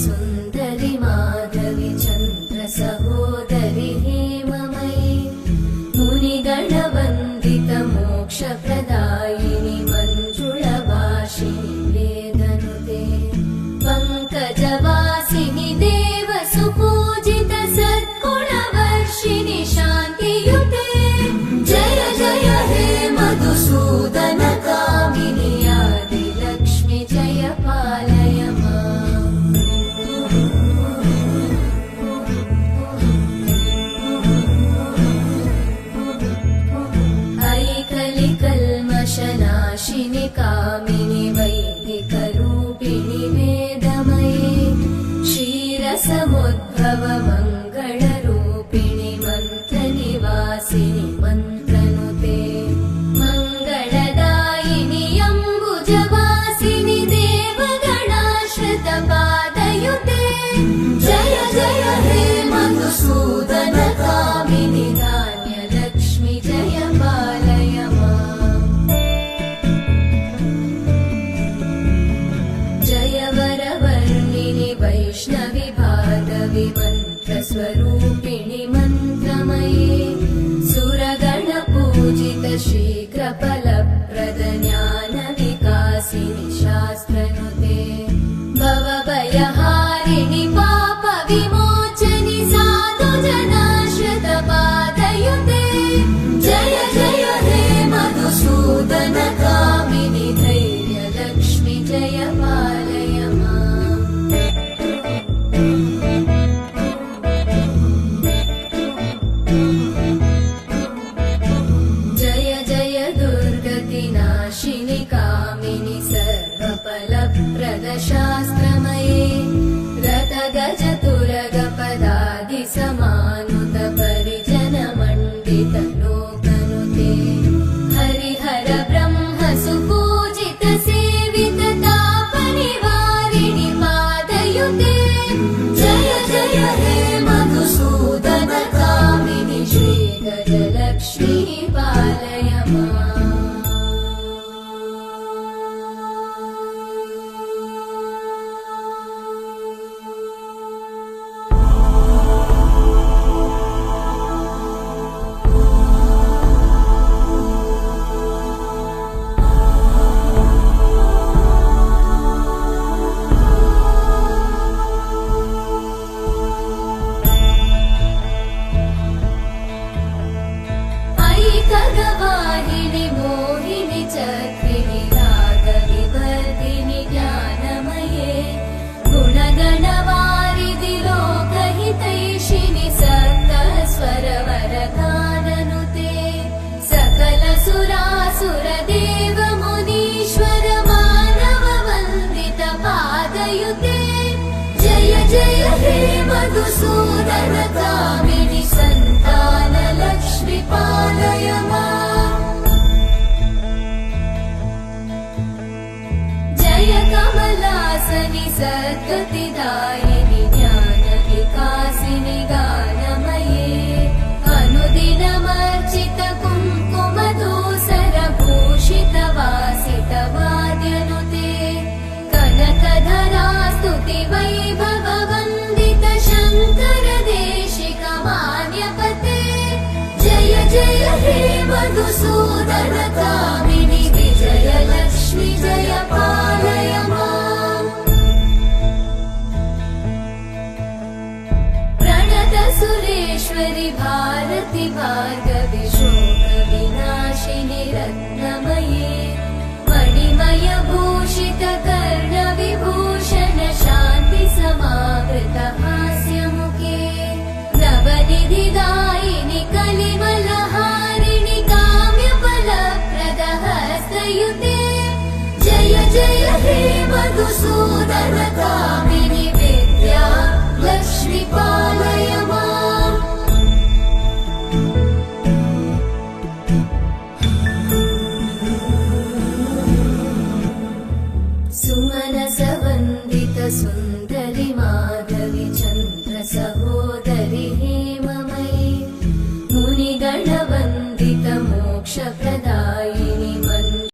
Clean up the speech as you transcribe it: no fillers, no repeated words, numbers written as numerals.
सुन्दरि माधवि चन्द्र सहोदरि हेममयि मुनिगणवन्दित मोक्षप्रदायिनि मञ्जुळवासिनि वेदनुते पङ्कजवासिनि देवसुपूजित सद्गुणवर्षिणि शान्तियुते जय जय हे मधुसूदन कामिनि आदिलक्ष्मि जय पालय माम् ऐकलिकल्मषनाशिनि कामिनि वैदिकरूपिणि वेदमये क्षीरसमुद्भव मङ्गलरूपिणि मन्त्रनिवासिनि मन्त्रनुते मङ्गलदायिनि अम्बुजवासिनि देवगणाश्रितपादयुते जय जय हे मधुसूदन कामिनि धान्यलक्ष्मि जय पालय माम् जय वरवर्णिनि वैष्णवि भार्गवि मन्त्रस्वरूपिणि मन्त्रमये सुरगणपूजित शीघ्रफलप्रद ज्ञानविकासिनि शास्त्रनुते भवभयहारिणि पापविमोचनि साधुजनाश्रितपादयुते जय जय हे मधुसूदन कामिनि धैर्यलक्ष्मि जय पालय माम् जय जय दुर्गतिनाशिनि कामिनि सर्वफलप्रद शास्त्रमये रथगजतुरगपदादिसमानुत परिजनमण्डित लोकनुते हरिहर ब्रह्म सुपूजित सेवित तापनिवारिणि पादयुते जय जय हे मधुसूदन कामिनि श्रीगजलक्ष्मी पालय माम् ऐकगवाहिनि मोहिनि चक्रिणि रागविवर्धिनि ज्ञानमये गुणगणवारिधि लोकहितैषिणि सप्तस्वरवरगाननुते सकलसुरासुरदेव मुनीश्वर मानववन्दित पादयुते जय जय हे मधुसूदन कामिनि सन्तानलक्ष्मि पालय माम् जय कमलासनि सद्गतिदायिनि ज्ञानविकासिनि गानमये अनुदिनमर्चित कुङ्कुमधूसरभूषित वासित वाद्यनुते कनकधरा स्तुति वैभववन्दित शङ्कर देशिक मान्यपते जय जय हे मधुसूदन कामिनि विजयलक्ष्मि जय पालय माम् प्रणत सुरेश्वरि भारति भार्गवि शोकविनाशिनि रत्नमये मणिमय भूषित